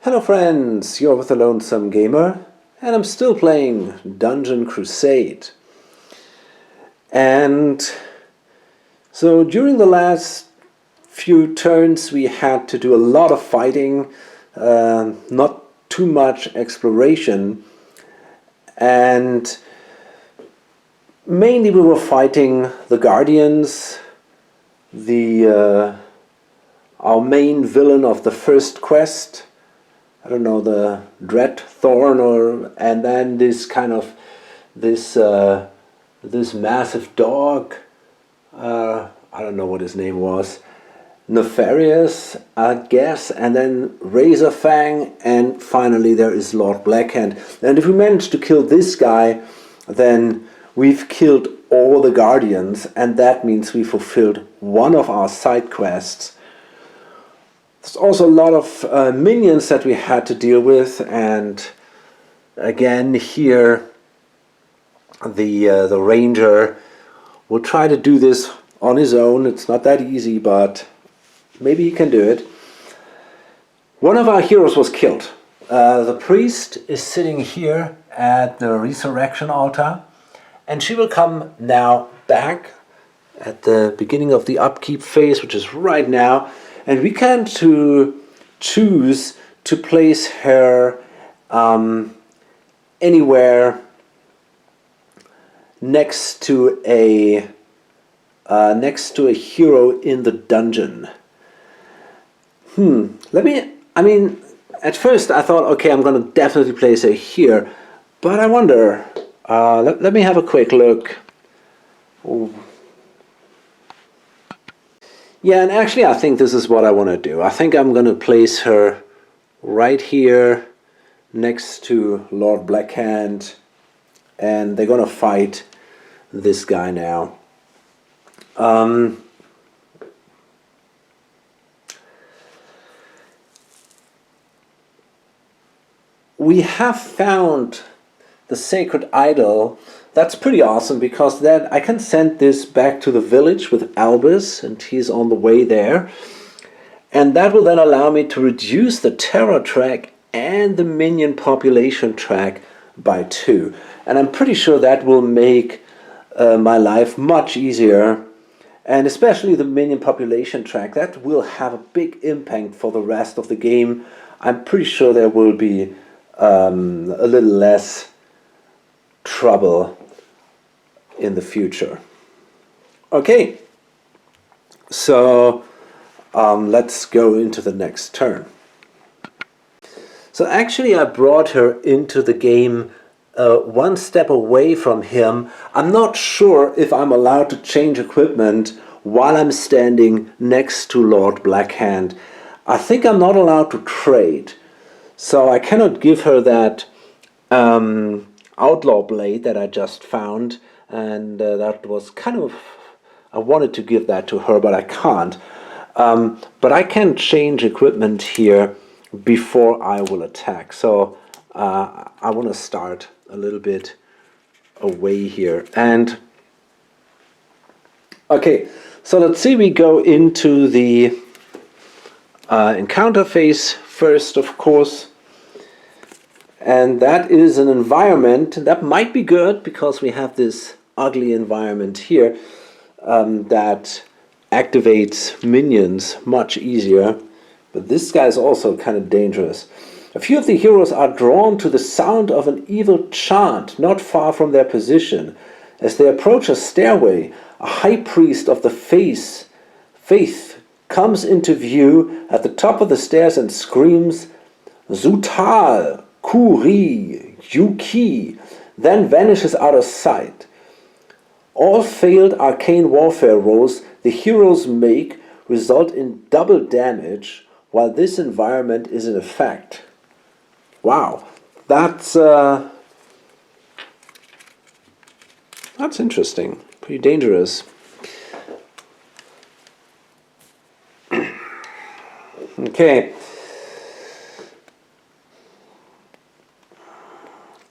Hello friends, you're with the Lonesome Gamer, and I'm still playing Dungeon Crusade. And so during the last few turns we had to do a lot of fighting, not too much exploration, and mainly we were fighting the Guardians, our main villain of the first quest. I don't know, the Dread Thorn, and then this massive dog. I don't know what his name was. Nefarious, I guess, and then Razor Fang, and finally there is Lord Blackhand. And if we manage to kill this guy, then we've killed all the Guardians, and that means we fulfilled one of our side quests. There's also a lot of minions that we had to deal with, and again here the ranger will try to do this on his own. It's not that easy, but maybe he can do it. One of our heroes was killed. The priest is sitting here at the resurrection altar, and she will come now back at the beginning of the upkeep phase, which is right now. And we can choose to place her anywhere next to a hero in the dungeon. At first I thought, okay, I'm going to definitely place her here, but I wonder. Let me have a quick look. Ooh. Yeah, and actually I think this is what I want to do. I think I'm going to place her right here next to Lord Blackhand, and they're going to fight this guy now. We have found the sacred idol. That's pretty awesome, because then I can send this back to the village with Albus, and he's on the way there. And that will then allow me to reduce the terror track and the minion population track by 2. And I'm pretty sure that will make my life much easier. And especially the minion population track, that will have a big impact for the rest of the game. I'm pretty sure there will be a little less trouble in the future. Okay, so let's go into the next turn. So actually I brought her into the game one step away from him. I'm not sure if I'm allowed to change equipment while I'm standing next to Lord Blackhand. I think I'm not allowed to trade, so I cannot give her that outlaw blade that I just found, and that was kind of, I wanted to give that to her, but I can't. But I can change equipment here before I will attack. So I want to start a little bit away here. And okay, so let's see, we go into the encounter phase first, of course. And that is an environment that might be good, because we have this ugly environment here that activates minions much easier. But this guy is also kind of dangerous. A few of the heroes are drawn to the sound of an evil chant not far from their position. As they approach a stairway, a high priest of the faith comes into view at the top of the stairs and screams, "Zutal! Kuri! Yuki!" then vanishes out of sight. All failed arcane warfare rolls the heroes make result in double damage while this environment is in effect. Wow, that's interesting. Pretty dangerous. Okay.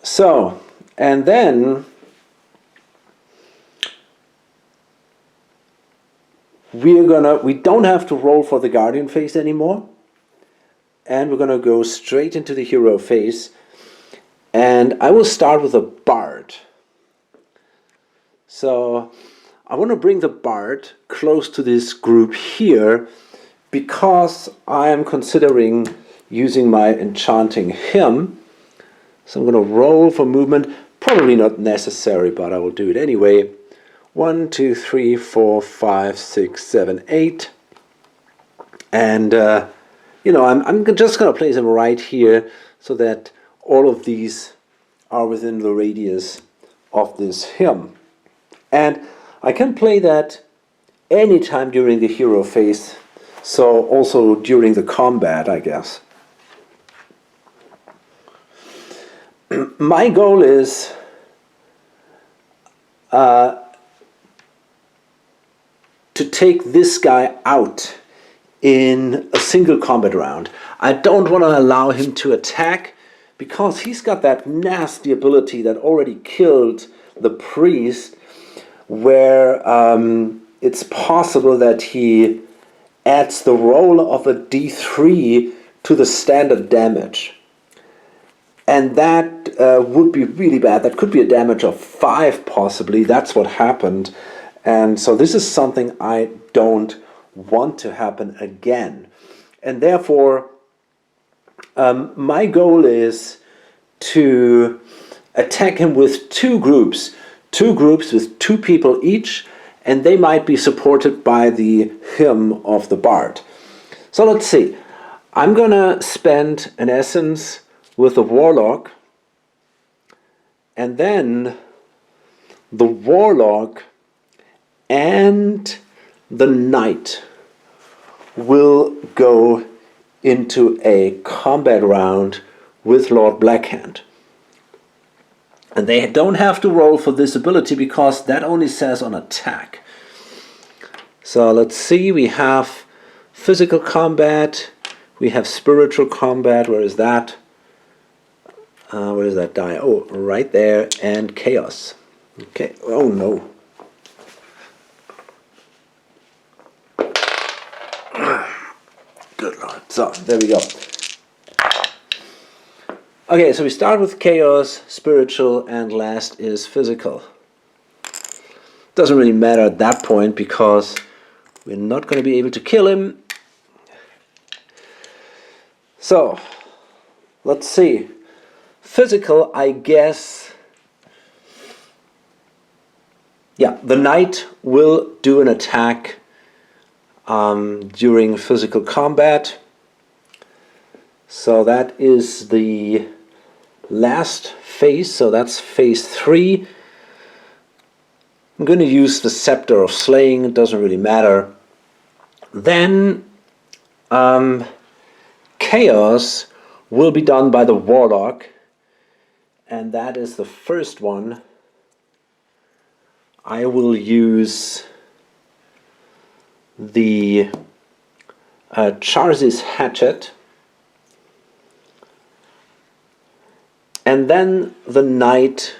So, and then we don't have to roll for the Guardian phase anymore. and we're going to go straight into the hero phase. And I will start with a bard. So I want to bring the bard close to this group here because I am considering using my enchanting hymn. So I'm going to roll for movement. Probably not necessary, but I will do it anyway. 1, 2, 3, 4, 5, 6, 7, 8. And, I'm just going to place them right here so that all of these are within the radius of this hymn. And I can play that anytime during the hero phase, so also during the combat, I guess. My goal is to take this guy out in a single combat round. I don't want to allow him to attack because he's got that nasty ability that already killed the priest, where it's possible that he adds the roll of a d3 to the standard damage. And that would be really bad. That could be a damage of 5 possibly. That's what happened. And so this is something I don't want to happen again. And therefore, my goal is to attack him with 2 groups. 2 groups with 2 people each, and they might be supported by the hymn of the bard. So let's see. I'm going to spend an essence with the warlock, and then the warlock and the knight will go into a combat round with Lord Blackhand. And they don't have to roll for this ability because that only says on attack. So let's see, we have physical combat, we have spiritual combat. Where is that? Where does that die? Oh, right there, and chaos. Okay, oh no. Good Lord. So, there we go. Okay, so we start with chaos, spiritual, and last is physical. Doesn't really matter at that point because we're not going to be able to kill him. So, let's see. Physical, I guess. Yeah, the knight will do an attack during physical combat. So that is the last phase, so that's phase 3. I'm going to use the Scepter of Slaying, it doesn't really matter. Then Chaos will be done by the Warlock, and that is the first one. I will use the Charze's Hatchet, and then the Knight.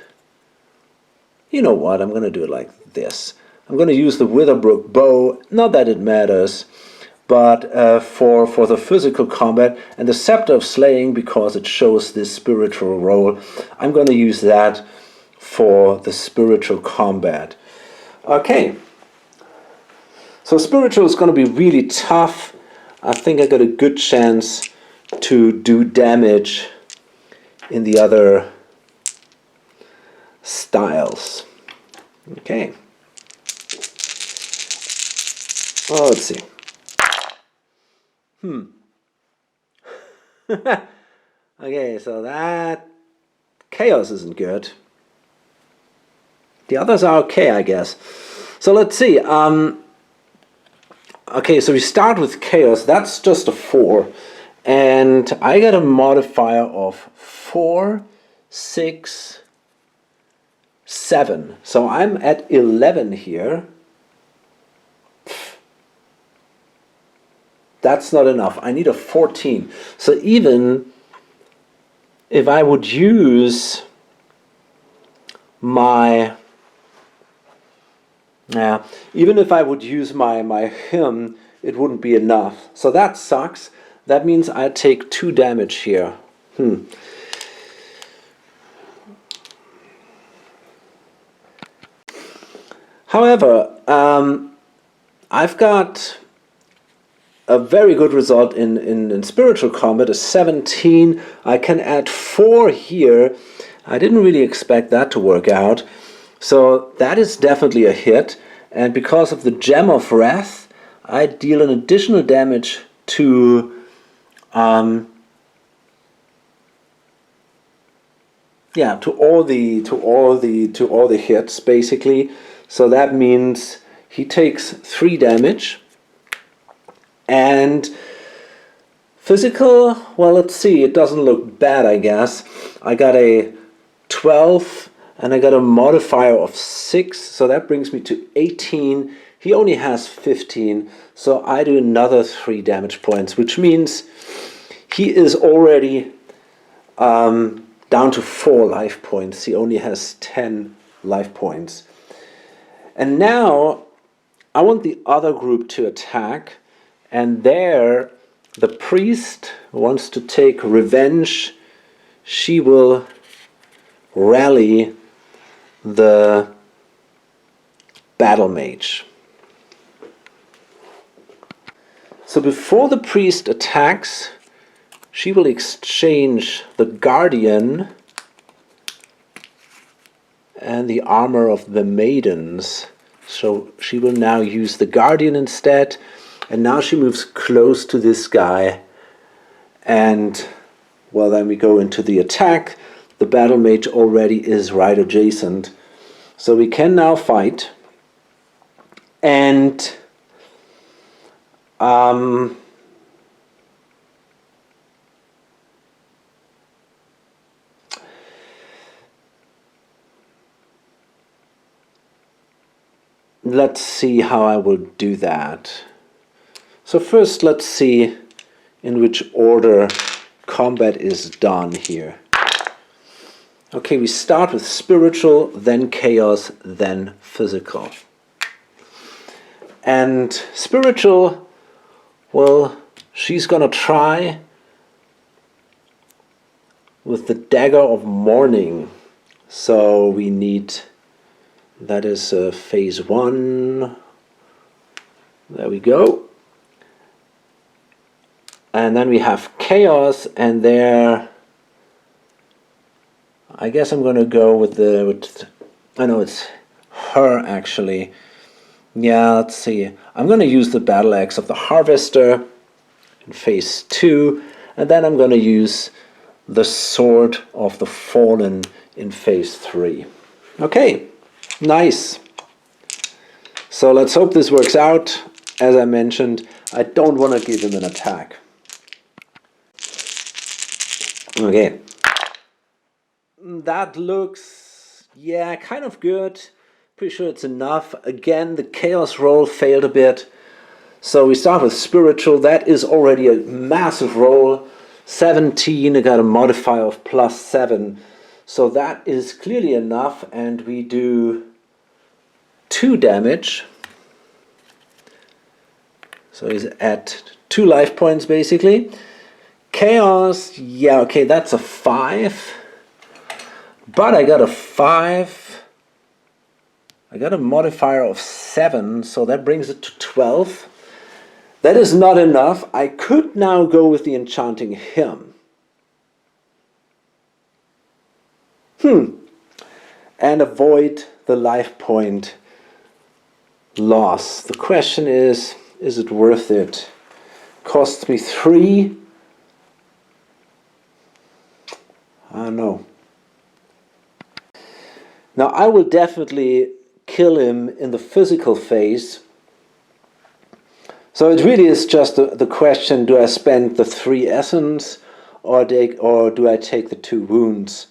You know what, I'm going to do it like this. I'm going to use the Witherbrook Bow, not that it matters, but for the physical combat, and the Scepter of Slaying because it shows this spiritual role. I'm going to use that for the spiritual combat. Okay, so spiritual is going to be really tough. I think I got a good chance to do damage in the other styles. Okay. Oh, let's see. Okay, so that chaos isn't good. The others are okay, I guess. So let's see. Okay, so we start with chaos. That's just a 4. And I got a modifier of 4, 6, 7. So I'm at 11 here. That's not enough. I need a 14. So even if I would use my my hymn, it wouldn't be enough. So that sucks. That means I take 2 damage here. However, I've got a very good result in spiritual combat, a 17. I can add 4 here. I didn't really expect that to work out. So that is definitely a hit. And because of the Gem of Wrath, I deal an additional damage to to all the hits basically. So that means he takes 3 damage. And physical, well, let's see, it doesn't look bad, I guess. I got a 12 and I got a modifier of 6, so that brings me to 18. He only has 15, so I do another 3 damage points, which means he is already down to 4 life points. He only has 10 life points. And now I want the other group to attack, and there the priest wants to take revenge. She will rally the battle mage. So before the priest attacks, she will exchange the guardian and the armor of the maidens. So she will now use the guardian instead, and now she moves close to this guy, and well, then we go into the attack. The battle mage already is right adjacent, so we can now fight. And let's see how I will do that. So first let's see in which order combat is done here. Okay, we start with spiritual, then chaos, then physical. And spiritual, well, she's gonna try with the dagger of mourning. So we need, that is phase 1. There we go. And then we have chaos, and there I guess I'm gonna go with I know it's her actually. Yeah, let's see. I'm gonna use the battle axe of the harvester in phase 2, and then I'm gonna use the sword of the fallen in phase 3. Okay, nice. So let's hope this works out. As I mentioned, I don't want to give him an attack. Okay. That looks, yeah, kind of good. Pretty sure it's enough. Again, the chaos roll failed a bit. So we start with spiritual. That is already a massive roll. 17, I got a modifier of +7. So that is clearly enough, and we do 2 damage. So he's at 2 life points basically. Chaos, yeah, okay, that's a 5. But I got a 5. I got a modifier of 7, so that brings it to 12. That is not enough. I could now go with the enchanting hymn. And avoid the life point loss. The question is it worth it? Costs me 3. I don't know. Now I will definitely kill him in the physical phase. So it really is just the question, do I spend the 3 essence or do I take the 2 wounds?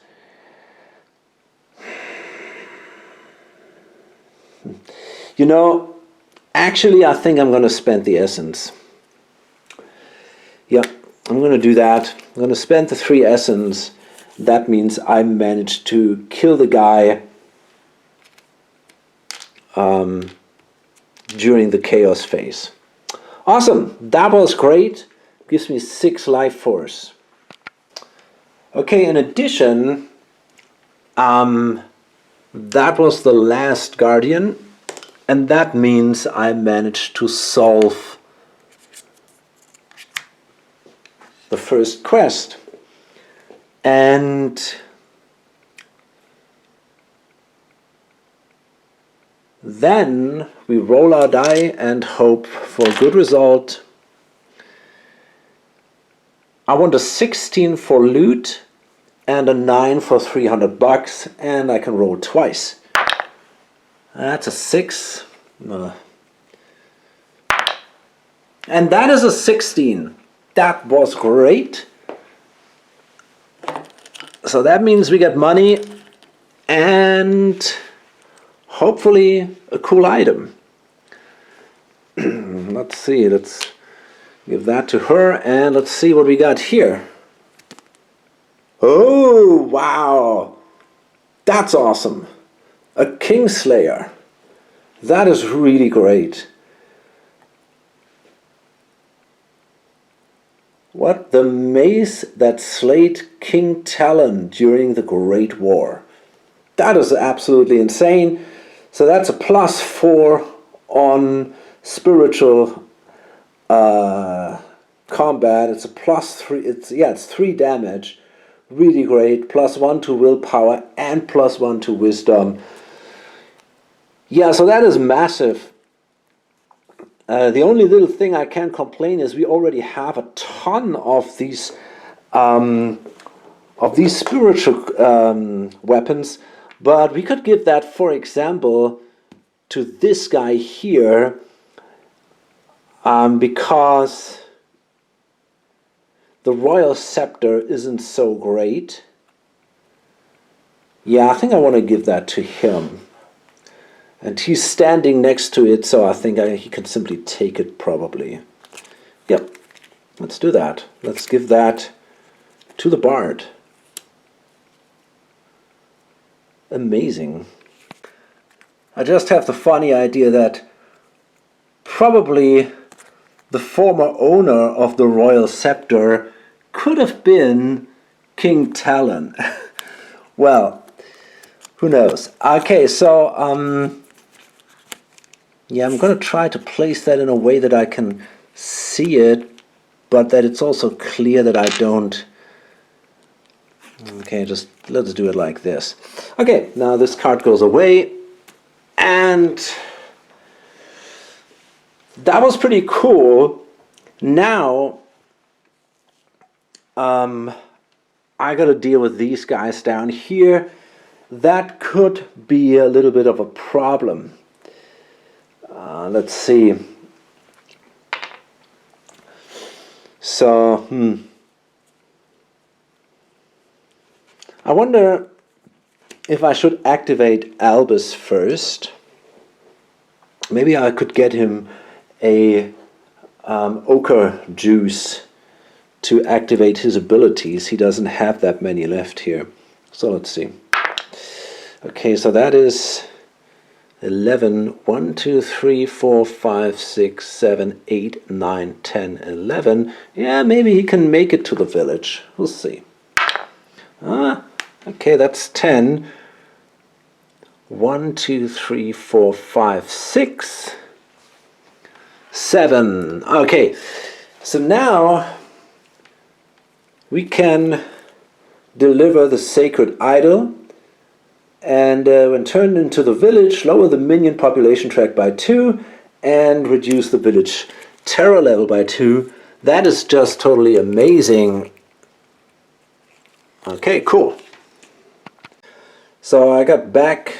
You know, actually I think I'm going to spend the essence. Yeah, I'm going to do that. I'm going to spend the 3 essence. That means I managed to kill the guy during the chaos phase. Awesome, that was great. gives me 6 life force. Okay, in addition, that was the last guardian, and that means I managed to solve the first quest. And then we roll our die and hope for a good result. I want a 16 for loot and a 9 for 300 bucks, and I can roll twice. That's a 6. And that is a 16. That was great. So that means we get money and hopefully a cool item. Let's see, let's give that to her and let's see what we got here. Oh, wow. That's awesome. A Kingslayer. That is really great. What? The mace that slayed King Talon during the Great War. That is absolutely insane. So that's a +4 on spiritual combat. It's a +3. It's 3 damage. Really great. +1 to willpower and +1 to wisdom. Yeah, so that is massive. The only little thing I can complain is we already have a ton of these spiritual weapons, but we could give that, for example, to this guy here, because the Royal Scepter isn't so great. Yeah, I think I want to give that to him. And he's standing next to it, so I think he can simply take it probably. Yep, let's do that. Let's give that to the Bard. Amazing. I just have the funny idea that probably the former owner of the Royal Scepter could have been King Talon. Well, who knows? Okay, so yeah, I'm going to try to place that in a way that I can see it, but that it's also clear that I don't. Okay, just let's do it like this. Okay, now this card goes away, and that was pretty cool. Now, I got to deal with these guys down here. That could be a little bit of a problem. Let's see. So, I wonder if I should activate Albus first. Maybe I could get him a ochre juice to activate his abilities. He doesn't have that many left here. So let's see. Okay, so that is 11, 1, 2, 3, 4, 5, 6, 7, 8, 9, 10, 11. Yeah, maybe he can make it to the village. We'll see. Okay, that's 10. 1, 2, 3, 4, 5, 6, 7. Okay, so now we can deliver the sacred idol. And when turned into the village, lower the minion population track by 2 and reduce the village terror level by 2. That is just totally amazing. Okay, cool. So I got back.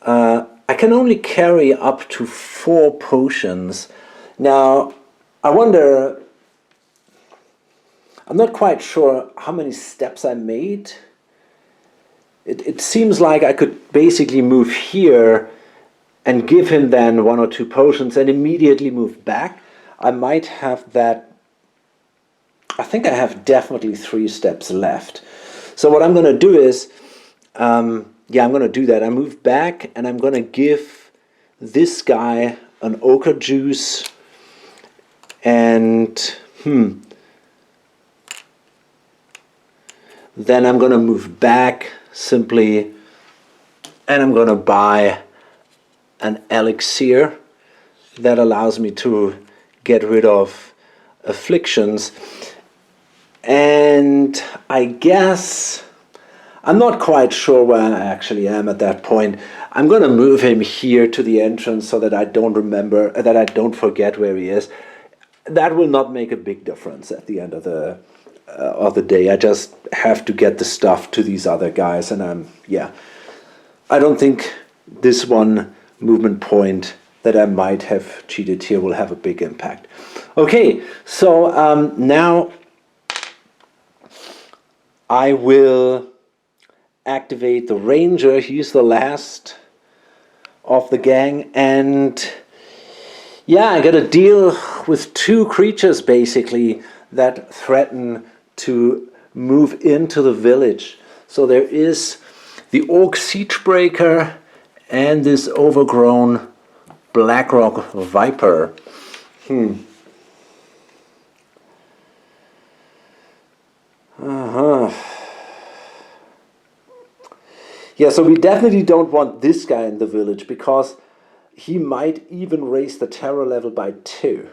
I can only carry up to 4 potions. Now, I wonder, I'm not quite sure how many steps I made. It seems like I could basically move here and give him then 1 or 2 potions and immediately move back. I might have that. I think I have definitely 3 steps left. So what I'm going to do is, I'm going to do that. I move back and I'm going to give this guy an ochre juice. And then I'm going to move back simply, and I'm going to buy an elixir that allows me to get rid of afflictions. And I guess I'm not quite sure where I actually am at that point. I'm going to move him here to the entrance so that I don't forget where he is. That will not make a big difference at the end of the day. I just have to get the stuff to these other guys, and I don't think this one movement point that I might have cheated here will have a big impact. Okay, so now I will activate the ranger. He's the last of the gang, and yeah, I got to deal with two creatures basically that threaten to move into the village. So there is the Orc Siegebreaker and this overgrown Blackrock Viper. Yeah, so we definitely don't want this guy in the village because he might even raise the terror level by 2.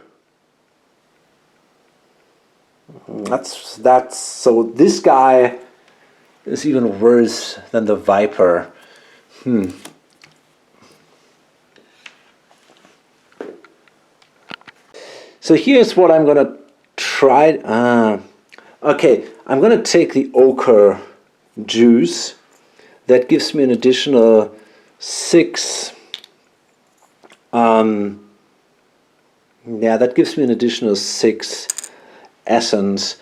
That's so this guy is even worse than the Viper. So here's what I'm gonna try. Okay, I'm gonna take the ochre juice. That gives me an additional 6. That gives me an additional 6 essence.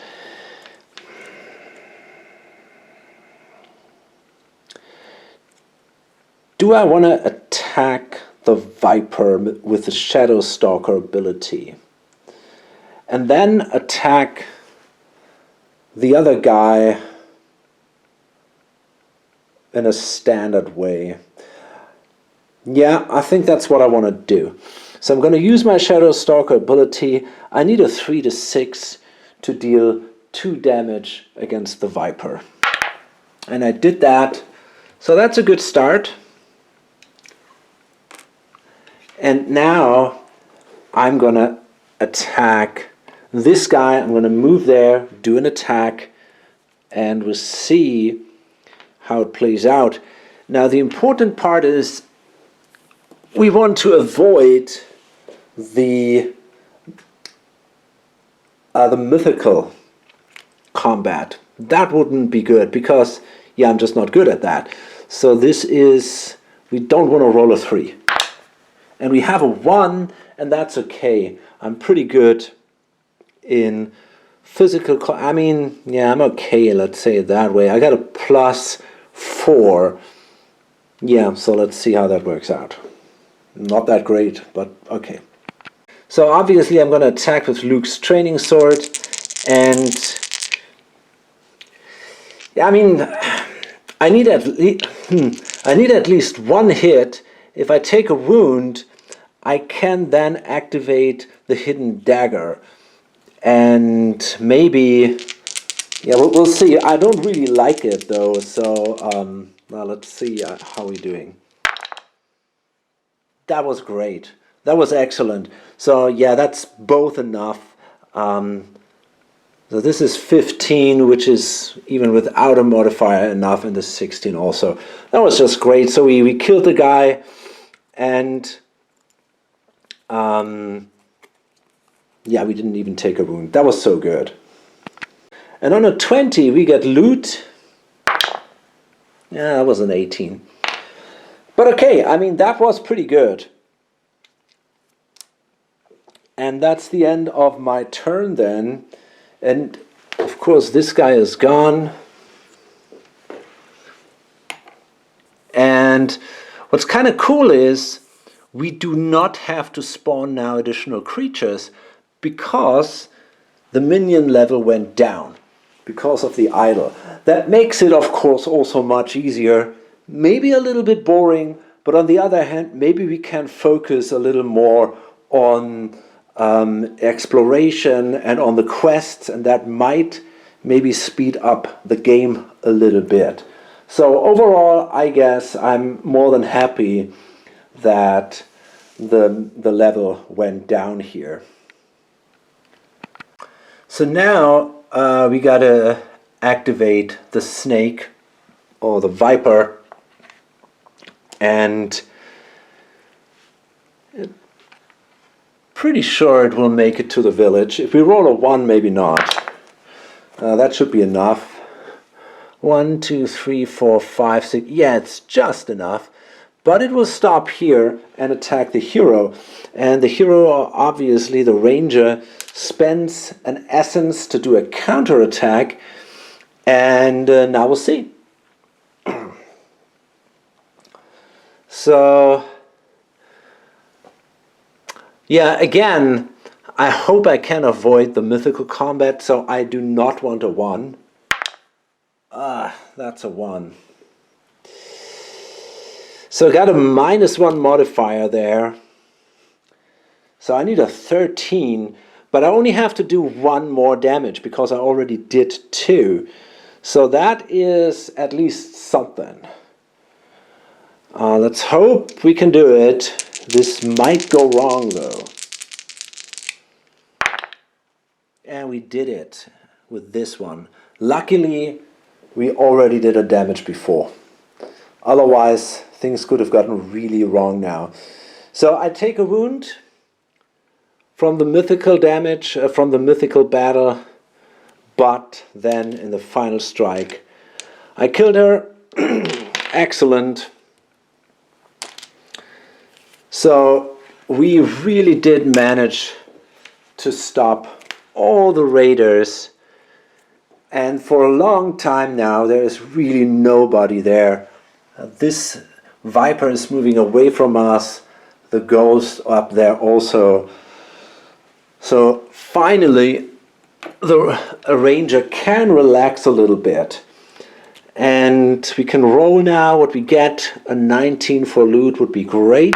Do I want to attack the Viper with the Shadow Stalker ability? And then attack the other guy in a standard way? Yeah, I think that's what I want to do. So I'm going to use my Shadow Stalker ability. I need a 3 to 6 to deal 2 damage against the Viper. And I did that. So that's a good start. And now I'm going to attack this guy. I'm going to move there, do an attack, and we'll see how it plays out. Now the important part is we want to avoid the mythical combat. That wouldn't be good because I'm just not good at that. So we don't want to roll a 3. And we have a 1, and that's okay. I'm pretty good in physical, I'm okay, let's say it that way. I got a +4. Yeah, so let's see how that works out. Not that great, but okay. So obviously I'm going to attack with Luke's training sword, and I need at least 1 hit. If I take a wound, I can then activate the hidden dagger, and maybe we'll see. I don't really like it though, so now let's see how we're doing. That was great. That was excellent. So yeah, that's both enough. So this is 15, which is even without a modifier enough, and the 16 also. That was just great. So we killed the guy, and we didn't even take a wound. That was so good. And on a 20, we get loot. Yeah, that was an 18. But okay, that was pretty good. And that's the end of my turn then. And of course, this guy is gone. And what's kind of cool is we do not have to spawn now additional creatures because the minion level went down because of the idol. That makes it, of course, also much easier. Maybe a little bit boring, but on the other hand, maybe we can focus a little more on exploration and on the quests, and that might maybe speed up the game a little bit. So overall, I guess I'm more than happy that the level went down here. So now we gotta activate the snake or the viper, and pretty sure it will make it to the village. If we roll a 1, maybe not. That should be enough. 1, 2, 3, 4, 5, 6. Yeah, it's just enough. But it will stop here and attack the hero. And the hero, obviously the ranger, spends an essence to do a counterattack. And now we'll see. So, yeah, again, I hope I can avoid the mythical combat, so I do not want a 1. That's a 1. So I got a -1 modifier there. So I need a 13, but I only have to do 1 more damage because I already did 2. So that is at least something. Let's hope we can do it. This might go wrong though. And we did it with this one. Luckily, we already did a damage before. Otherwise, things could have gotten really wrong now. So I take a wound from the mythical damage, from the mythical battle, but then in the final strike, I killed her. Excellent. So we really did manage to stop all the raiders, and for a long time now there is really nobody there. This viper is moving away from us, the ghost up there also. So finally the ranger can relax a little bit, and we can roll now. What we get, a 19 for loot would be great,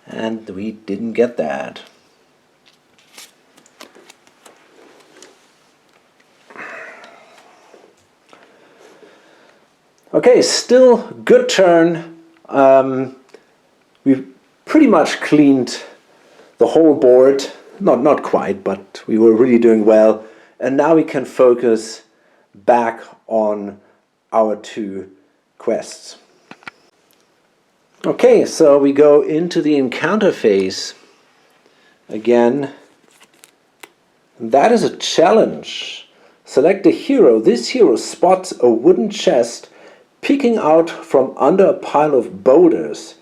and we didn't get that. Okay, still good turn. We pretty much cleaned the whole board. Not quite, but we were really doing well. And now we can focus back on our 2 quests. Okay, so we go into the encounter phase again. That is a challenge. Select a hero. This hero spots a wooden chest peeking out from under a pile of boulders.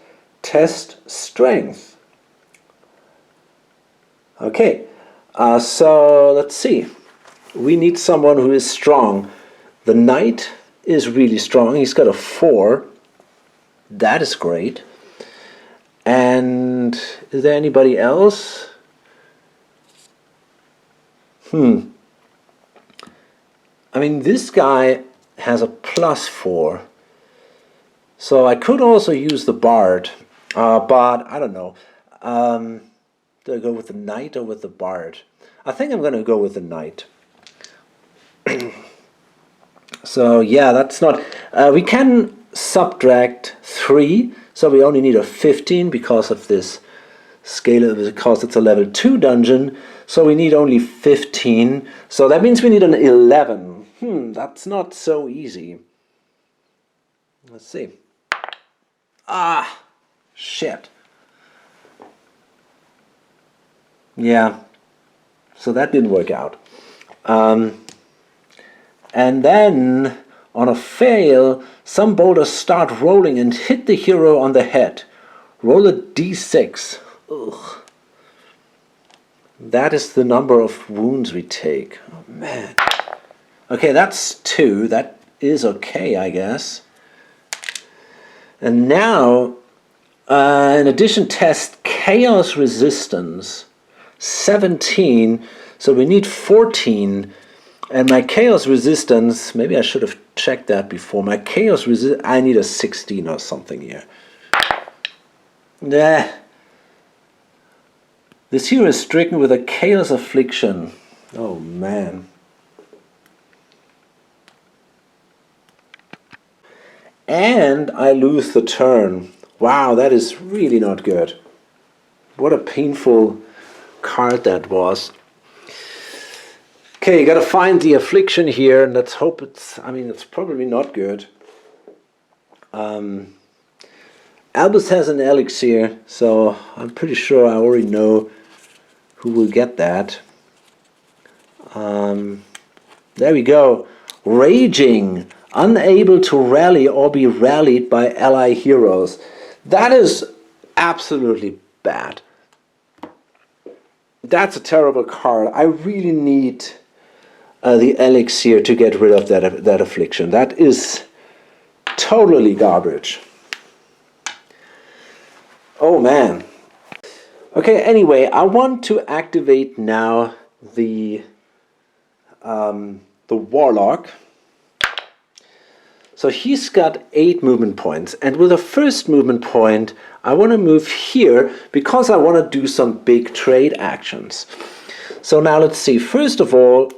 Test strength. Okay, so let's see. We need someone who is strong. The knight is really strong. He's got a 4. That is great. And is there anybody else? I mean, this guy has a +4. So I could also use the bard, but I don't know. Do I go with the knight or with the bard? I think I'm going to go with the knight. So yeah, that's not... we can subtract 3, so we only need a 15 because of this scale, because it's a level 2 dungeon. So we need only 15. So that means we need an 11. That's not so easy. Let's see. Shit. Yeah, so that didn't work out. And then, on a fail, some boulders start rolling and hit the hero on the head. Roll a d6. Ugh. That is the number of wounds we take. Oh, man. Okay, that's 2. That is okay, I guess. And now, in addition, test chaos resistance. 17, so we need 14. And my chaos resistance, maybe I should have checked that before. My chaos resistance, I need a 16 or something here. Nah. This hero is stricken with a chaos affliction. Oh man. and I lose the turn. Wow, that is really not good. What a painful card that was. Okay, you gotta find the affliction here, and let's hope it's, I mean, it's probably not good. Albus has an elixir, so I'm pretty sure I already know who will get that. There we go. Raging, unable to rally or be rallied by ally heroes. That is absolutely bad. That's a terrible card. I really need the elixir to get rid of that affliction. That is totally garbage. Oh man. Okay, anyway, I want to activate now the Warlock. So he's got 8 movement points, and with the first movement point I want to move here because I want to do some big trade actions. So now let's see. First of all,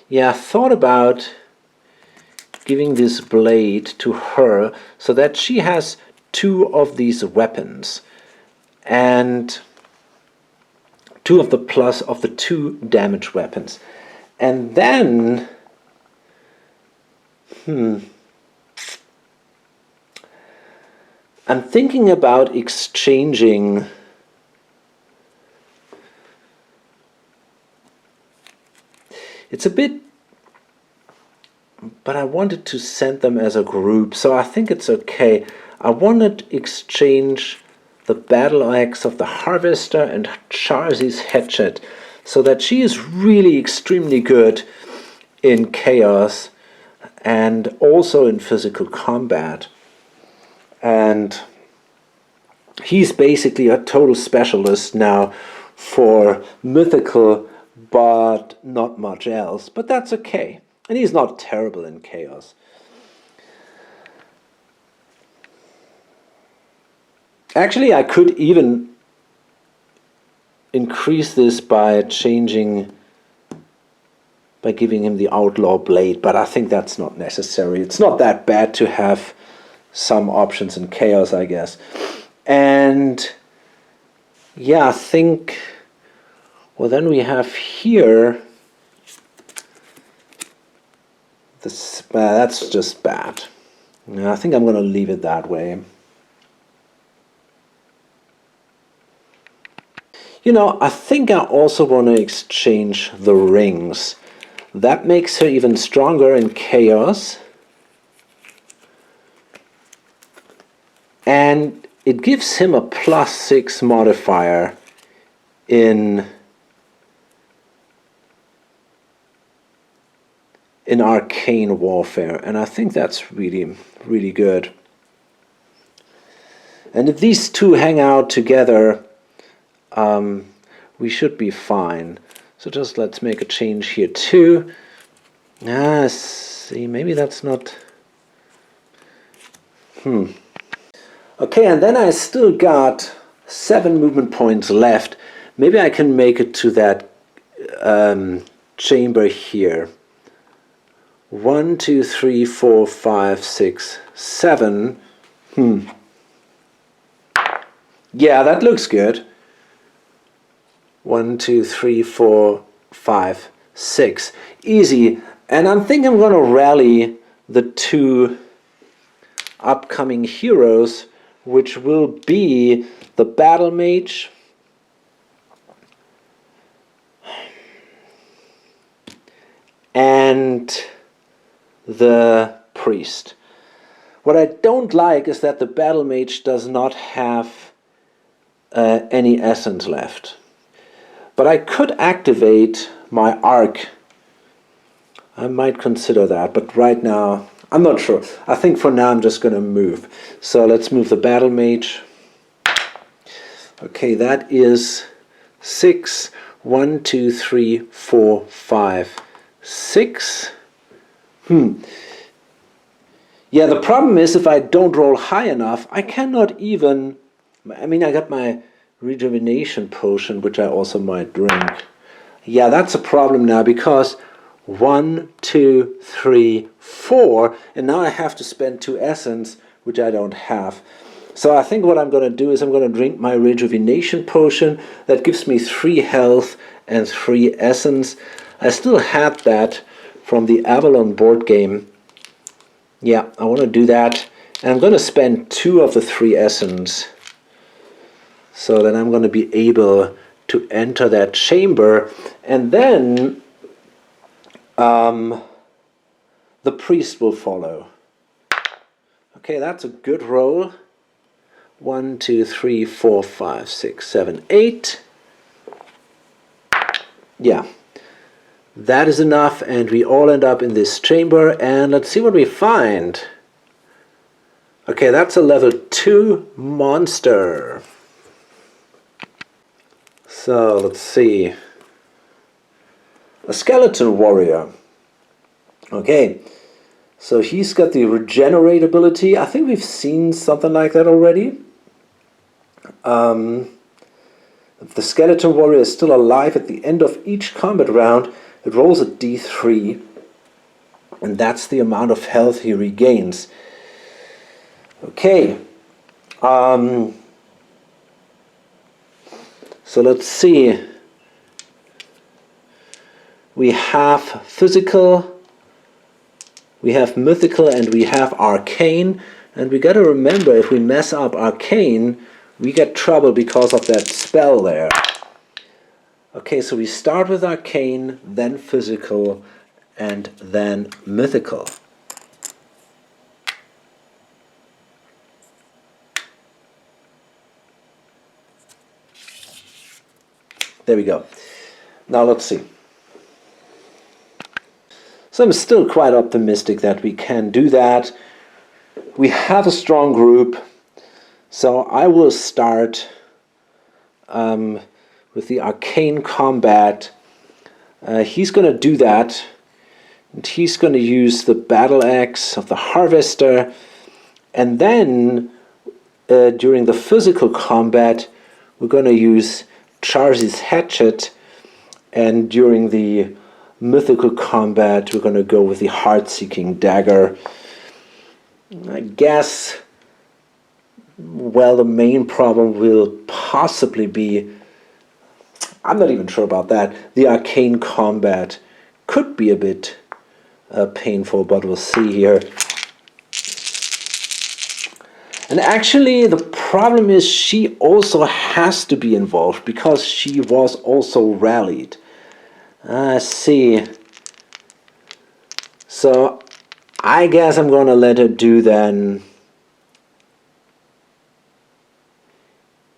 yeah, I thought about giving this blade to her so that she has 2 of these weapons and 2 of the plus of the 2 damage weapons. And then I'm thinking about exchanging it's a bit, but I wanted to send them as a group, so I think it's okay. I want to exchange the battle axe of the Harvester and Charzy's hatchet so that she is really extremely good in chaos and also in physical combat. And he's basically a total specialist now for mythical, but not much else. But that's okay. And he's not terrible in chaos. Actually, I could even increase this by giving him the Outlaw Blade, but I think that's not necessary. It's not that bad to have some options in chaos, I guess. And yeah, I think, well, then we have here this, that's just bad. I think I'm going to leave it that way. You know, I think I also want to exchange the rings. That makes her even stronger in chaos. And it gives him a +6 modifier in arcane warfare, and I think that's really, really good. And if these two hang out together, we should be fine. So just let's make a change here too. See, maybe that's not... Okay, and then I still got 7 movement points left. Maybe I can make it to that chamber here. 1, 2, 3, 4, 5, 6, 7. Yeah, that looks good. 1, 2, 3, 4, 5, 6. Easy. And I think I'm going to rally the 2 upcoming heroes, which will be the Battle Mage and the Priest. What I don't like is that the Battle Mage does not have any essence left. But I could activate my Arc. I might consider that, but right now I'm not sure. I think for now I'm just going to move. So let's move the Battle Mage. Okay, that is 6. 1, 2, 3, 4, 5, 6. Yeah, the problem is if I don't roll high enough, I cannot even... I mean, I got my rejuvenation potion, which I also might drink. Yeah, that's a problem now, because 1, 2, 3, 4, and now I have to spend 2 essence, which I don't have. So I think what I'm going to do is I'm going to drink my rejuvenation potion. That gives me 3 health and 3 essence. I still had that from the Avalon board game. Yeah, I want to do that. And I'm going to spend 2 of the 3 essence, so that I'm going to be able to enter that chamber. And then the priest will follow. Okay, that's a good roll. 1, 2, 3, 4, 5, 6, 7, 8. Yeah, that is enough, and we all end up in this chamber, and let's see what we find. Okay, that's a level 2 monster. So, let's see. A skeleton warrior. Okay, so he's got the regenerate ability. I think we've seen something like that already. If the skeleton warrior is still alive at the end of each combat round, it rolls a d3, and that's the amount of health he regains. Okay, so let's see. We have physical, we have mythical, and we have arcane. And we got to remember, if we mess up arcane, we get trouble because of that spell there. Okay, so we start with arcane, then physical, and then mythical. There we go. Now let's see. So I'm still quite optimistic that we can do that. We have a strong group. So I will start with the arcane combat. He's going to do that. And he's going to use the battle axe of the harvester. And then during the physical combat, we're going to use Charsy's hatchet. And during the mythical combat, we're going to go with the heart-seeking dagger. I guess, well, the main problem will possibly be, I'm not even sure about that, the arcane combat could be a bit painful, but we'll see here. And actually, the problem is she also has to be involved, because she was also rallied. I see. So I guess I'm going to let her do then.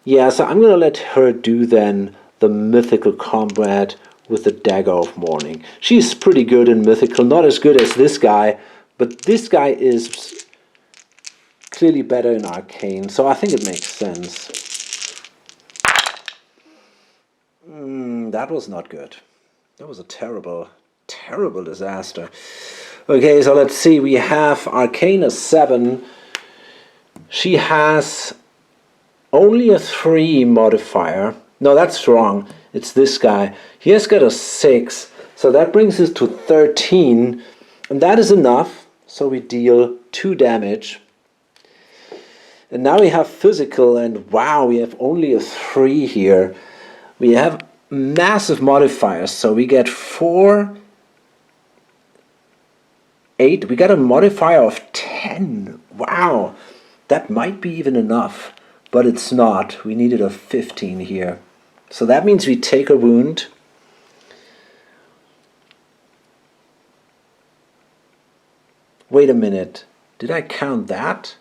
Yeah, so I'm going to let her do then the mythical combat with the Dagger of Morning. She's pretty good in mythical, not as good as this guy, but this guy is clearly better in arcane, so I think it makes sense. That was not good. That was a terrible, terrible disaster. Okay, so let's see. We have arcane a 7. She has only a 3 modifier. No, that's wrong. It's this guy. He has got a 6. So that brings us to 13. And that is enough. So we deal 2 damage. And now we have physical. And wow, we have only a 3 here. We have massive modifiers. So we get 4, 8. We got a modifier of 10. Wow. That might be even enough. But it's not. We needed a 15 here. So that means we take a wound. Wait a minute. Did I count that?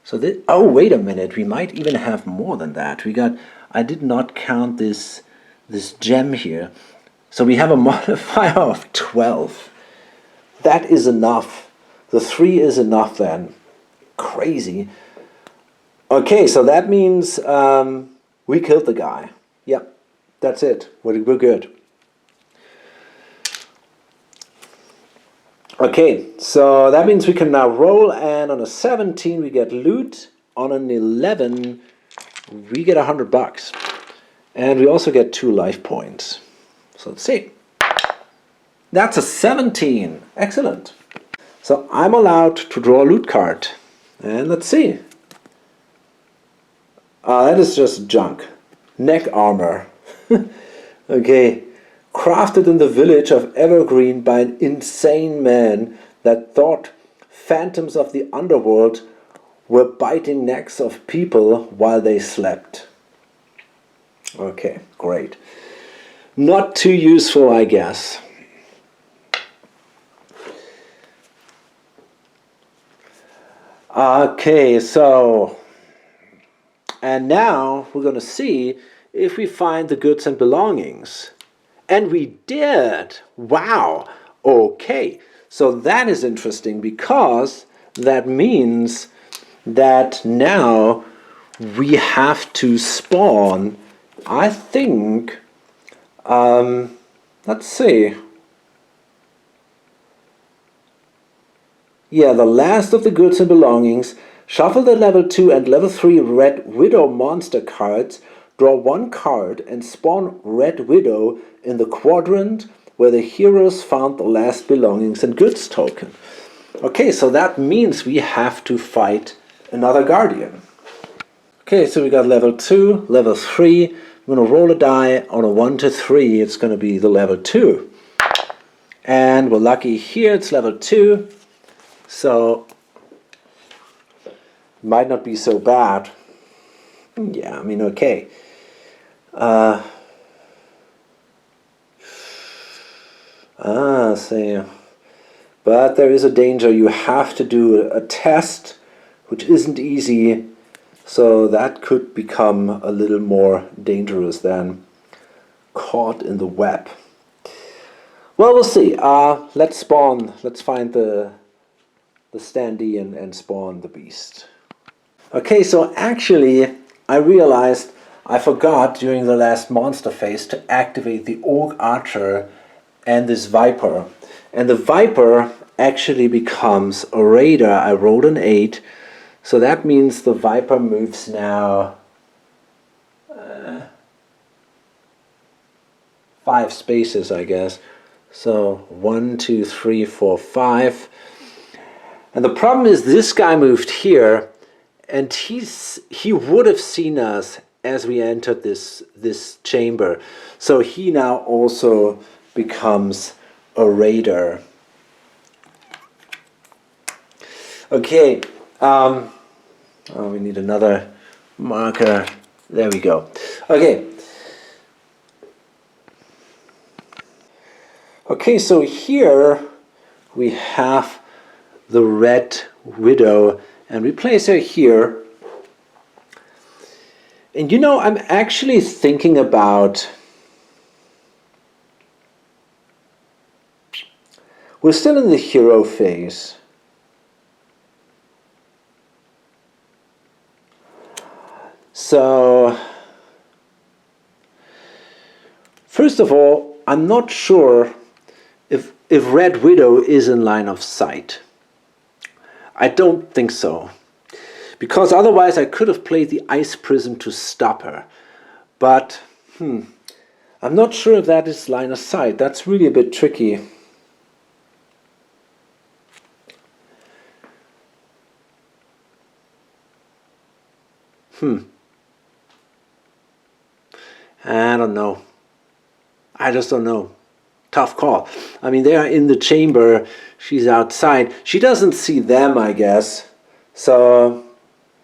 So this, oh, wait a minute. We might even have more than that. I did not count this gem here. So we have a modifier of 12. That is enough. The 3 is enough then. Crazy. Okay, so that means we killed the guy. Yep, that's it. We're good. Okay, so that means we can now roll, and on a 17 we get loot. On an 11 we get $100. And we also get 2 life points. So let's see. That's a 17. Excellent. So I'm allowed to draw a loot card. And let's see. That is just junk. Neck armor. Okay. Crafted in the village of Evergreen by an insane man that thought phantoms of the underworld were biting necks of people while they slept. Okay, great. Not too useful, I guess. Okay, so, and now we're going to see if we find the goods and belongings. And we did! Wow! Okay, so that is interesting because that means that now we have to spawn, I think, let's see. Yeah, the last of the goods and belongings. Shuffle the level 2 and level 3 Red Widow monster cards. Draw 1 card and spawn Red Widow in the quadrant where the heroes found the last belongings and goods token. Okay, so that means we have to fight another guardian. Okay, so we got level 2, level 3. I'm going to roll a die on a 1 to 3. It's going to be the level 2. And we're lucky here, it's level 2. So, might not be so bad. Yeah, I mean, okay. See. But there is a danger. You have to do a test, which isn't easy. So that could become a little more dangerous than caught in the web. Well, we'll see. Let's spawn. Let's find the standee and spawn the beast. Okay, so actually I realized I forgot during the last monster phase to activate the Orc Archer and this Viper. And the Viper actually becomes a Raider. I rolled an 8, so that means the Viper moves now 5 spaces, I guess. So 1, 2, 3, 4, 5. And the problem is this guy moved here, and he would have seen us as we entered this chamber. So he now also becomes a raider. Okay, we need another marker. There we go. Okay. Okay, so here we have the Red Widow, and we place her here. And you know, I'm actually thinking about, we're still in the hero phase. So, first of all, I'm not sure if Red Widow is in line of sight. I don't think so. Because otherwise I could have played the Ice Prism to stop her. But, I'm not sure if that is line of sight. That's really a bit tricky. I don't know. I just don't know. Tough call. I mean, they are in the chamber. She's outside. She doesn't see them, I guess. So,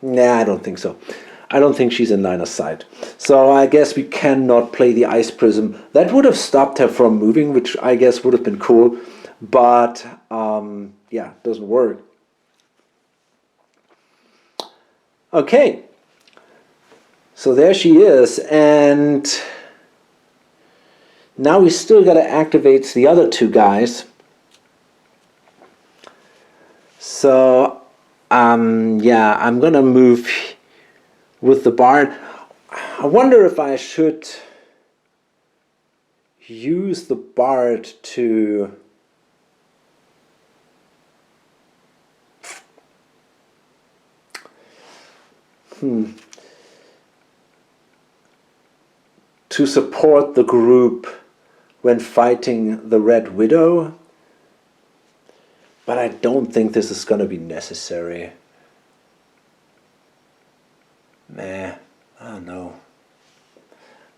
nah, I don't think so. I don't think she's in line of sight. So I guess we cannot play the Ice Prism. That would have stopped her from moving, which I guess would have been cool. But, yeah, doesn't work. Okay. So there she is. And now we still got to activate the other two guys. So, yeah, I'm going to move with the Bard. I wonder if I should use the Bard to to support the group when fighting the Red Widow. But I don't think this is going to be necessary. Nah, I don't know.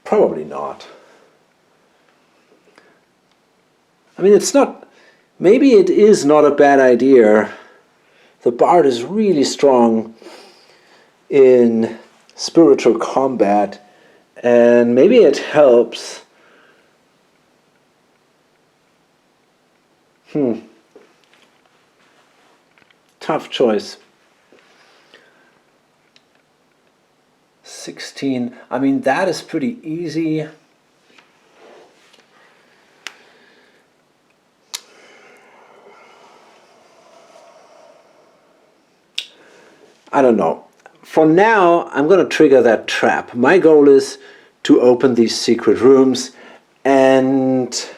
Probably not. I mean, it's not... Maybe it is not a bad idea. The Bard is really strong in spiritual combat, and maybe it helps. Tough choice. 16. I mean, that is pretty easy. I don't know. For now, I'm going to trigger that trap. My goal is to open these secret rooms, and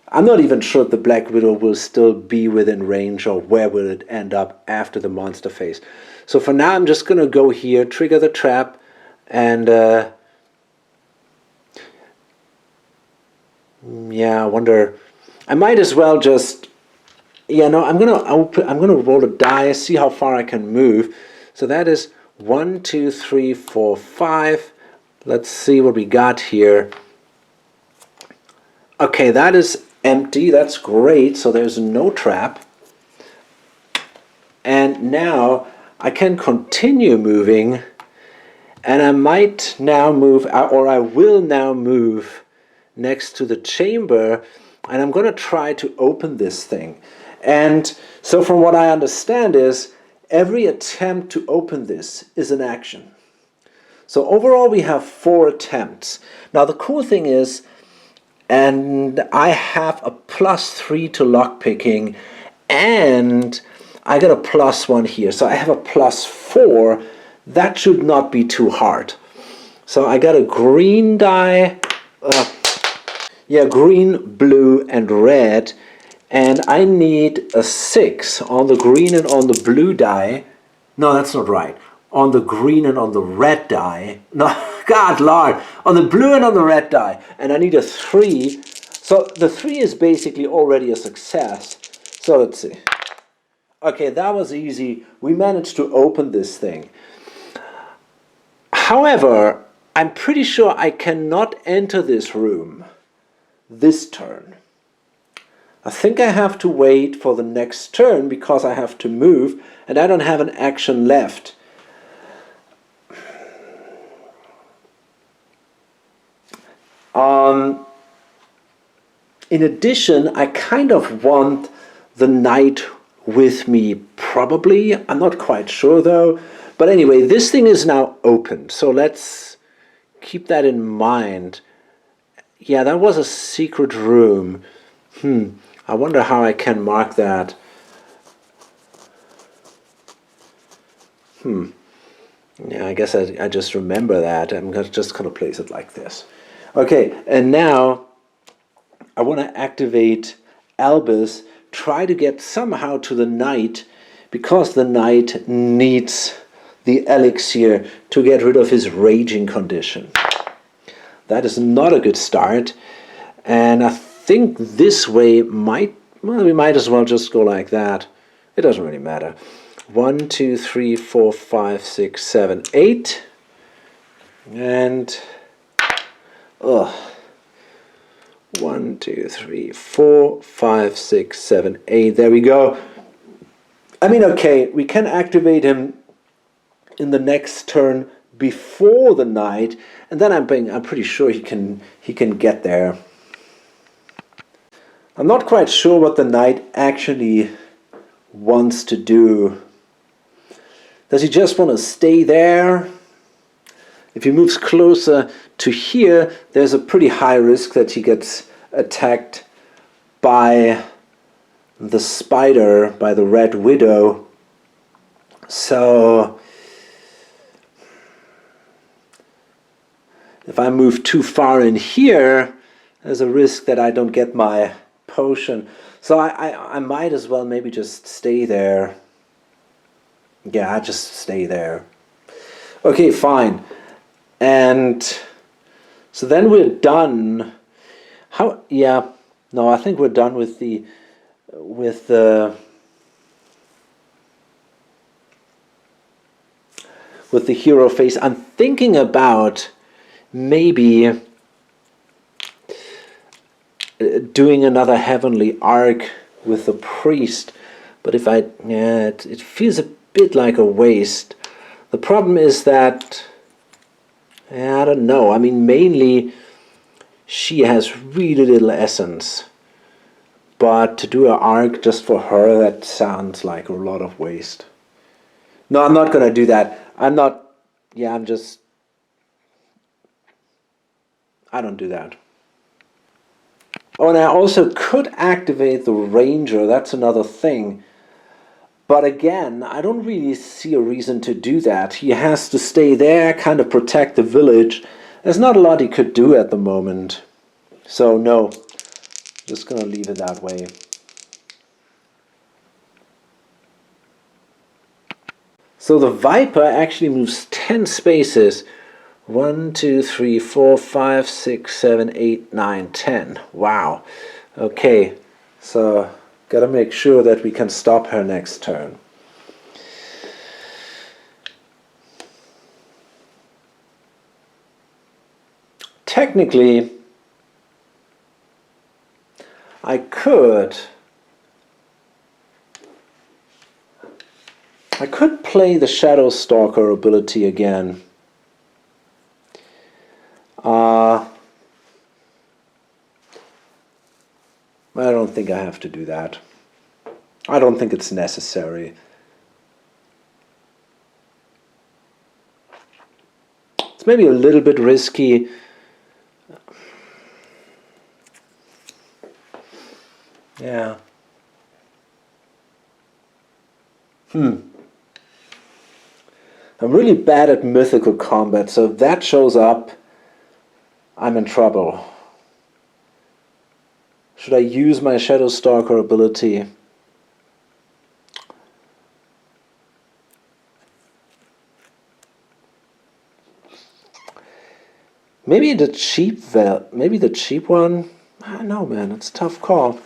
I'm not even sure if the Black Widow will still be within range or where will it end up after the monster phase. So for now, I'm just going to go here, trigger the trap, and yeah, I wonder. I might as well just, yeah, no, I'm gonna roll a die, see how far I can move. So that is 1, 2, 3, 4, 5. Let's see what we got here. Okay, that is empty. That's great. So there's no trap. And now I can continue moving. And I might now move, or I will now move next to the chamber. And I'm going to try to open this thing. And so from what I understand is, every attempt to open this is an action. So overall we have 4 attempts. Now the cool thing is, and I have a +3 to lockpicking, and I got a +1 here. So I have a +4. That should not be too hard. So I got a green die, green, blue, and red. And I need a 6 on the green and on the blue die. No, that's not right. On the green and on the red die. No, God, Lord. On the blue and on the red die. And I need a 3. So the 3 is basically already a success. So let's see. Okay, that was easy. We managed to open this thing. However, I'm pretty sure I cannot enter this room this turn. I think I have to wait for the next turn because I have to move and I don't have an action left. In addition, I kind of want the knight with me, probably. I'm not quite sure though. But anyway, this thing is now open. So let's keep that in mind. Yeah, that was a secret room. I wonder how I can mark that. Yeah, I guess I just remember that. I'm just going to place it like this. Okay, and now I want to activate Albus, try to get somehow to the knight, because the knight needs the elixir to get rid of his raging condition. That is not a good start, and I think this way we might as well just go like that. It doesn't really matter. 1, 2, 3, 4, 5, 6, 7, 8. And 1, 2, 3, 4, 5, 6, 7, 8. There we go. I mean, okay, we can activate him in the next turn before the knight, and then I'm pretty sure he can get there. I'm not quite sure what the knight actually wants to do. Does he just want to stay there? If he moves closer to here, there's a pretty high risk that he gets attacked by the spider, by the Red Widow. So if I move too far in here, there's a risk that I don't get my potion. So I might as well maybe just stay there. Yeah, I just stay there. Okay, fine. And So then we're done. How? Yeah. No, I think we're done with the hero face. I'm thinking about maybe doing another heavenly arc with the priest, but if I, yeah, it feels a bit like a waste. The problem is that, I don't know. I mean, mainly she has really little essence, but to do an arc just for her, that sounds like a lot of waste. No, I'm not gonna do that. I'm not. Yeah, I'm just. I don't do that. Oh, and I also could activate the ranger. That's another thing. But again, I don't really see a reason to do that. He has to stay there, kind of protect the village. There's not a lot he could do at the moment. So no, just gonna leave it that way. So the Viper actually moves 10 spaces. 1, 2, 3, 4, 5, 6, 7, 8, 9, 10. Wow. Okay, so gotta make sure that we can stop her next turn. Technically, I could play the Shadow Stalker ability again. I don't think I have to do that. I don't think it's necessary. It's maybe a little bit risky. Yeah. I'm really bad at mythical combat, so if that shows up, I'm in trouble. Should I use my Shadow Stalker ability? Maybe the cheap one? I don't know, man, it's a tough call.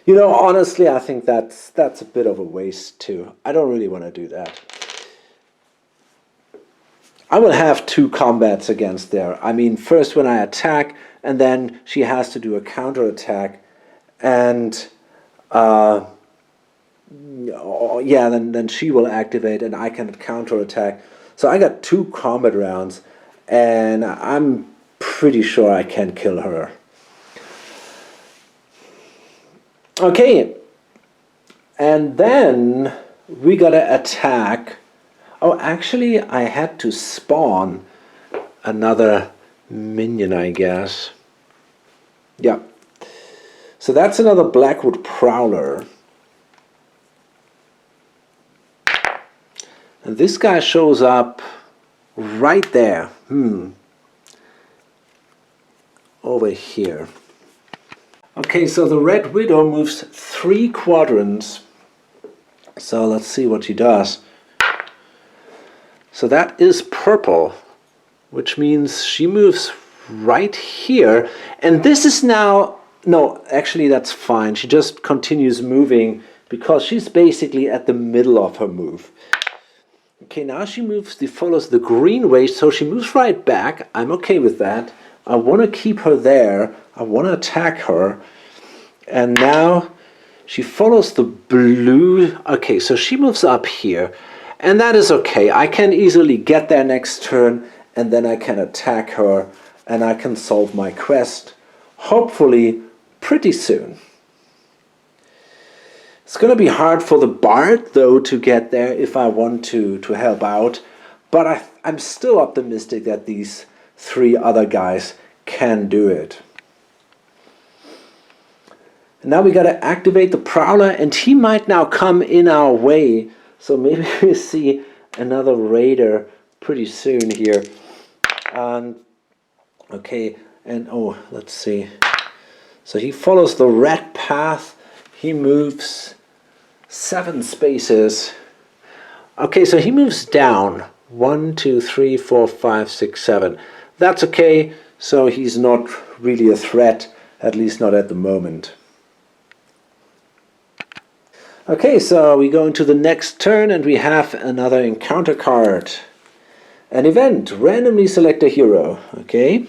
You know, honestly, I think that's a bit of a waste too. I don't really want to do that. I will have 2 combats against there. I mean, first when I attack, and then she has to do a counterattack, and yeah, then she will activate, and I can counterattack. So I got 2 combat rounds, and I'm pretty sure I can kill her. Okay, and then we gotta attack. Oh, actually, I had to spawn another minion, I guess. Yeah. So that's another Blackwood Prowler. And this guy shows up right there. Over here. Okay, so the Red Widow moves 3 quadrants. So let's see what she does. So that is purple, which means she moves right here. And this is now, no, actually that's fine. She just continues moving because she's basically at the middle of her move. Okay, now she follows the green way, so she moves right back. I'm okay with that. I want to keep her there. I want to attack her. And now she follows the blue. Okay, so she moves up here. And that is okay. I can easily get there next turn, and then I can attack her, and I can solve my quest, hopefully pretty soon. It's going to be hard for the Bard, though, to get there if I want to help out, but I'm still optimistic that these 3 other guys can do it. And now we got to activate the Prowler, and he might now come in our way. So maybe we see another raider pretty soon here. Okay, and oh, let's see. So he follows the red path. He moves 7 spaces. Okay, so he moves down 1, 2, 3, 4, 5, 6, 7. That's okay, so he's not really a threat, at least not at the moment. Okay, so we go into the next turn and we have another encounter card. An event, randomly select a hero, okay?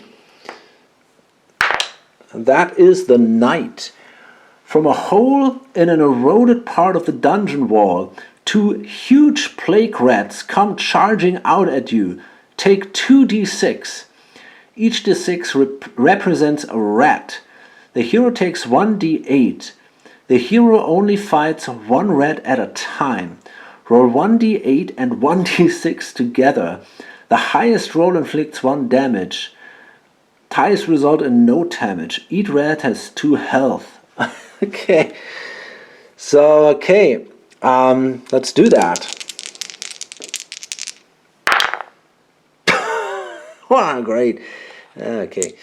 And that is the Knight. From a hole in an eroded part of the dungeon wall, 2 huge plague rats come charging out at you. Take 2d6. Each d6 represents a rat. The hero takes 1d8. The hero only fights 1 rat at a time. Roll 1d8 and 1d6 together. The highest roll inflicts 1 damage. Ties result in no damage. Each rat has 2 health. Okay. So, okay. Let's do that. Wow, great. Okay.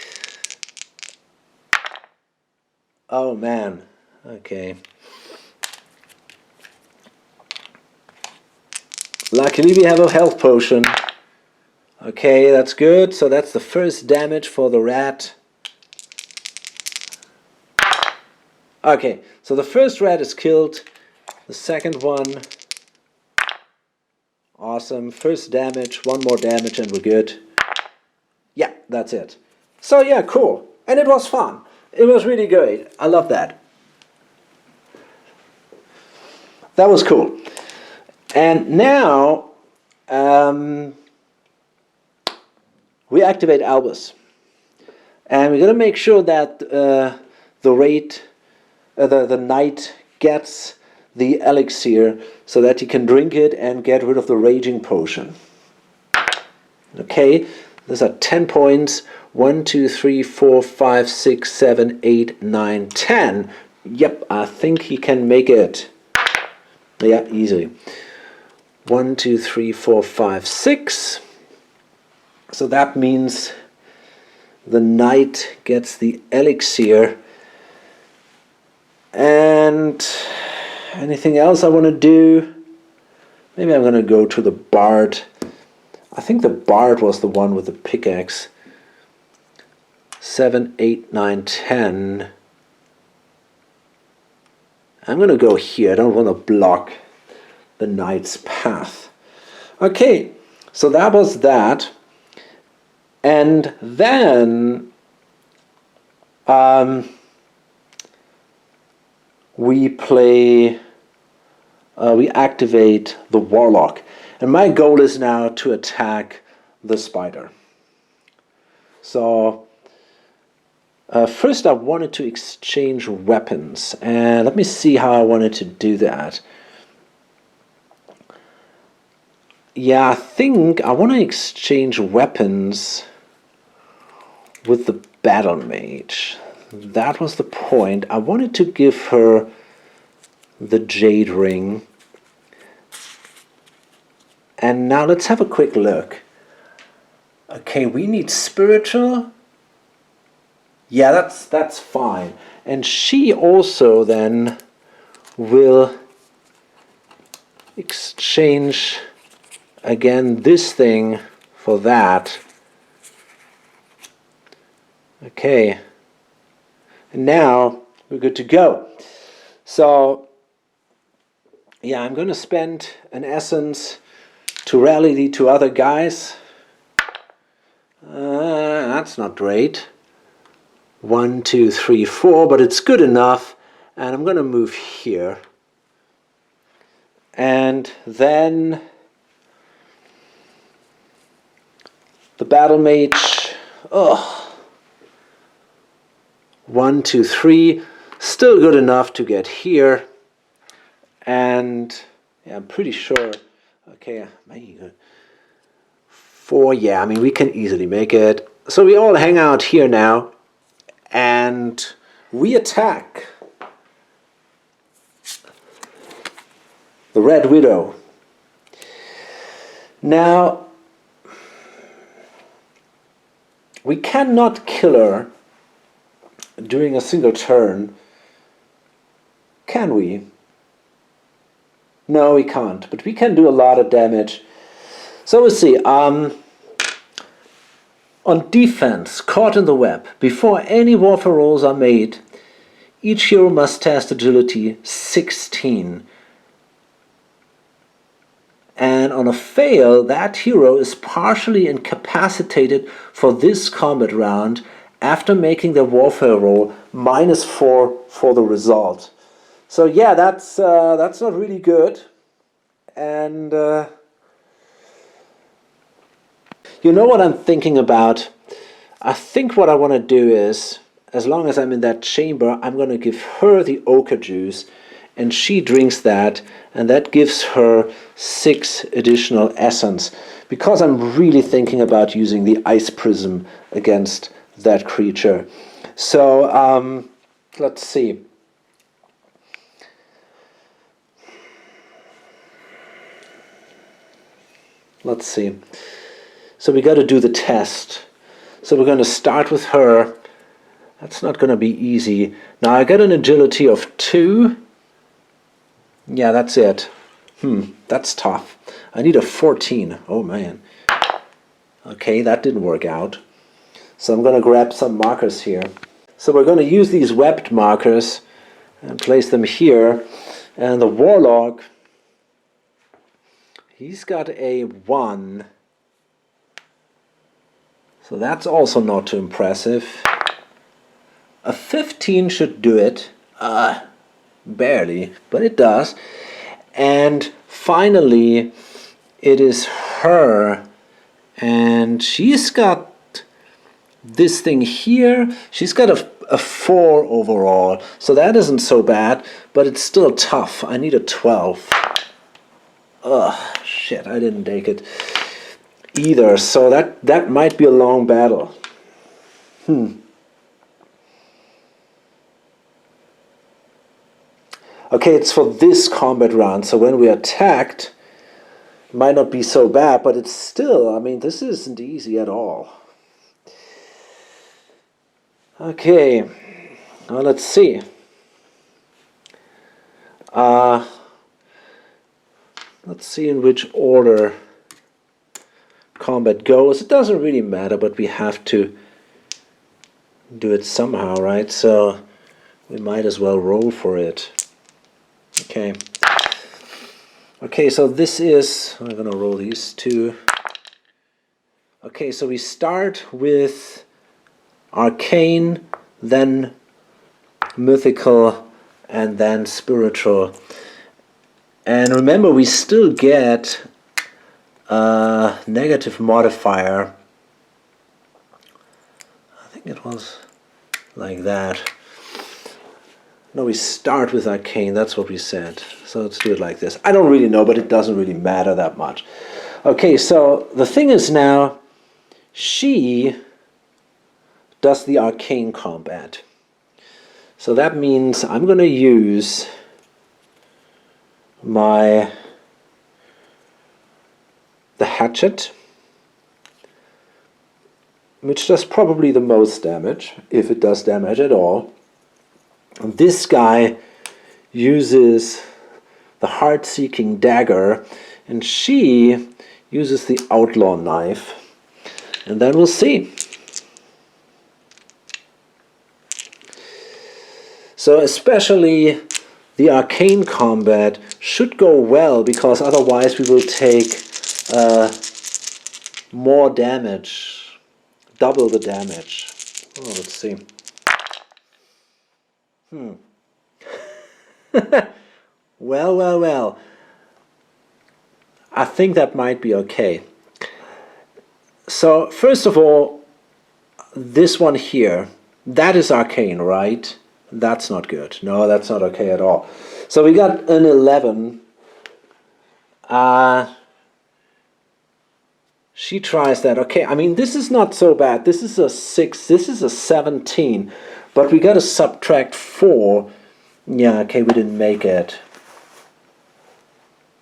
Oh, man. Okay. Luckily we have a health potion. Okay, that's good. So that's the first damage for the rat. Okay, so the first rat is killed. The second one. Awesome. First damage, 1 more damage and we're good. Yeah, that's it. So yeah, cool. And it was fun. It was really great. I love that. That was cool. And now we activate Albus. And we're going to make sure that the knight gets the elixir so that he can drink it and get rid of the raging potion. Okay, these are 10 points. 1, 2, 3, 4, 5, 6, 7, 8, 9, 10. Yep, I think he can make it. Yeah, easily. 1, 2, 3, 4, 5, 6. So that means the knight gets the elixir. And anything else I want to do? Maybe I'm going to go to the bard. I think the bard was the one with the pickaxe. 7, 8, 9, 10. I'm going to go here. I don't want to block the knight's path. Okay, so that was that. And then we activate the warlock. And my goal is now to attack the spider. So first I wanted to exchange weapons. And let me see how I wanted to do that. Yeah, I think I want to exchange weapons with the battle mage. That was the point. I wanted to give her the jade ring. And now let's have a quick look. Okay, we need spiritual. Yeah, that's fine. And she also then will exchange again this thing for that. Okay. And now we're good to go. So yeah, I'm going to spend an essence to rally the 2 other guys. That's not great. 1, 2, 3, 4, but it's good enough. And I'm going to move here. And then the battle mage. Oh. 1, 2, 3. Still good enough to get here. And yeah, I'm pretty sure. Okay, 4, yeah, I mean, we can easily make it. So we all hang out here now, and we attack the Red Widow. Now, we cannot kill her during a single turn, can we? No, we can't, but we can do a lot of damage. So we'll see. On defense, caught in the web, before any warfare rolls are made, each hero must test agility 16. And on a fail, that hero is partially incapacitated for this combat round after making their warfare roll -4 for the result. So yeah, that's not really good. And you know what I'm thinking about? I think what I want to do is, as long as I'm in that chamber, I'm going to give her the ochre juice, and she drinks that, and that gives her 6 additional essence, because I'm really thinking about using the ice prism against that creature. So let's see. Let's see. So we got to do the test. So we're going to start with her. That's not going to be easy. Now I got an agility of 2. Yeah, that's it. That's tough. I need a 14. Oh man. Okay, that didn't work out. So I'm going to grab some markers here. So we're going to use these webbed markers and place them here. And the warlock, he's got a 1. So that's also not too impressive. A 15 should do it. Barely, but it does. And finally, it is her. And she's got this thing here. She's got a 4 overall. So that isn't so bad, but it's still tough. I need a 12. Ugh, shit, I didn't take it either. So that might be a long battle. Okay, it's for this combat round, so when we're attacked, it might not be so bad, but it's still, I mean, this isn't easy at all. Okay, well, let's see. Let's see in which order combat goes. It doesn't really matter, but we have to do it somehow, right? So we might as well roll for it. Okay. Okay, so this is, I'm going to roll these 2. Okay, so we start with arcane, then mythical, and then spiritual. And remember, we still get a negative modifier. I think it was like that. No, we start with arcane, that's what we said. So let's do it like this. I don't really know, but it doesn't really matter that much. Okay, so the thing is now, she does the arcane combat. So that means I'm going to use the hatchet, which does probably the most damage, if it does damage at all. And this guy uses the heart-seeking dagger, and she uses the outlaw knife. And then we'll see. So especially the arcane combat should go well, because otherwise we will take more damage, double the damage. Oh, let's see. Well. I think that might be okay. So, first of all, this one here, that is arcane, right? That's not good. No, that's not okay at all. So we got an 11. She tries that. Okay, I mean, this is not so bad. This is a 6. This is a 17. But we got to subtract 4. Yeah, okay, we didn't make it.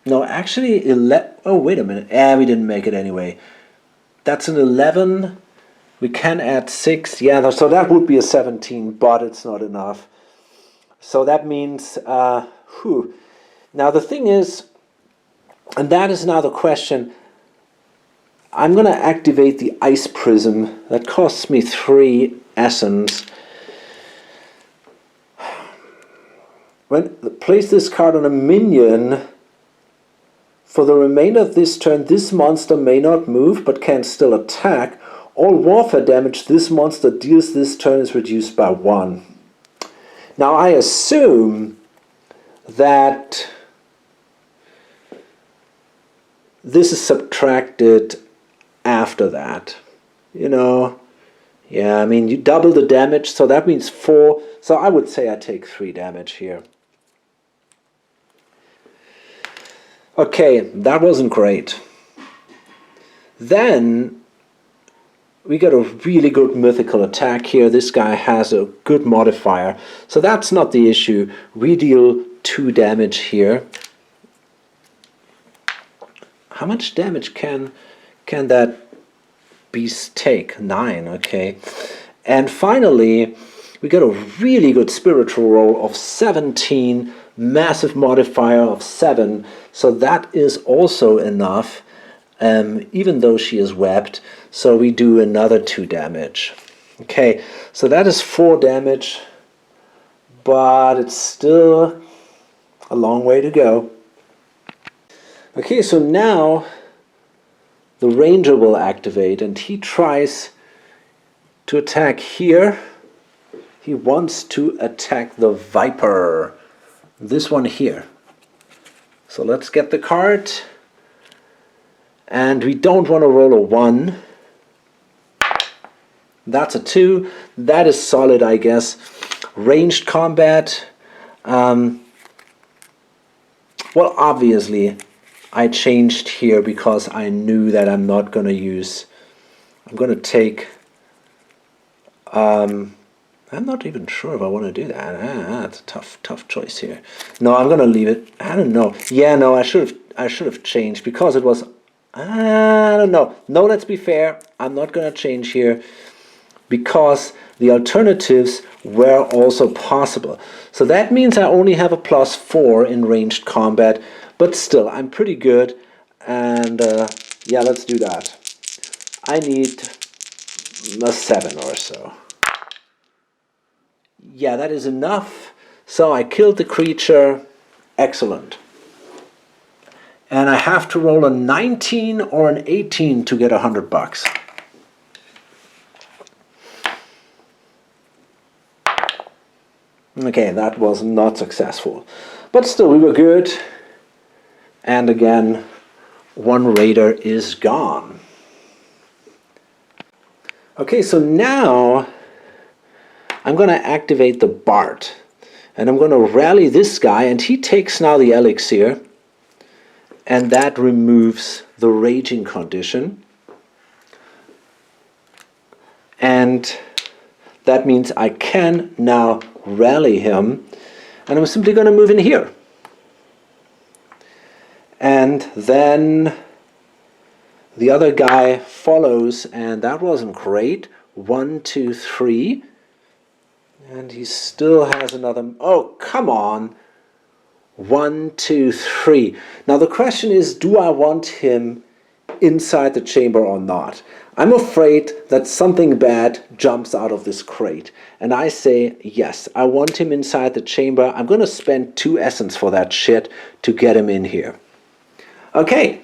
No, actually, 11. Oh, wait a minute. We didn't make it anyway. That's an 11. We can add 6. Yeah, so that would be a 17, but it's not enough. So that means, Now the thing is, and that is now the question, I'm going to activate the Ice Prism. That costs me 3 essence. Place this card on a minion. For the remainder of this turn, this monster may not move, but can still attack. All warfare damage this monster deals this turn is reduced by 1. Now I assume that this is subtracted after that. You know, yeah, I mean, you double the damage, so that means 4. So I would say I take 3 damage here. Okay, that wasn't great. Then we got a really good mythical attack here. This guy has a good modifier, so that's not the issue. We deal 2 damage here. How much damage can that beast take? 9, okay. And finally, we got a really good spiritual roll of 17, massive modifier of 7, so that is also enough, even though she is webbed. So we do another 2 damage. Okay, so that is 4 damage, but it's still a long way to go. Okay, so now the ranger will activate, and he tries to attack here. He wants to attack the Viper, this one here. So let's get the card, and we don't want to roll a 1. That's a 2. That is solid, I guess. Ranged combat. Well, obviously I changed here because I knew that I'm not going to use, I'm going to take, I'm not even sure if I want to do that. That's a tough choice here. No, I'm going to leave it. I don't know. Yeah, no, I should have changed because it was, I don't know. No, let's be fair. I'm not going to change here because the alternatives were also possible. So that means I only have a +4 in ranged combat, but still, I'm pretty good, and yeah, let's do that. I need a 7 or so. Yeah, that is enough. So I killed the creature. Excellent. And I have to roll a 19 or an 18 to get $100. Okay, that was not successful. But still, we were good. And again, 1 raider is gone. Okay, so now I'm going to activate the Bard. And I'm going to rally this guy, and he takes now the elixir. And that removes the raging condition. And that means I can now rally him. And I'm simply going to move in here. And then the other guy follows, and that wasn't great. 1, 2, 3. And he still has another, oh, come on. 1, 2, 3. Now the question is, do I want him inside the chamber or not? I'm afraid that something bad jumps out of this crate. And I say, yes, I want him inside the chamber. I'm going to spend 2 essence for that shit to get him in here. Okay,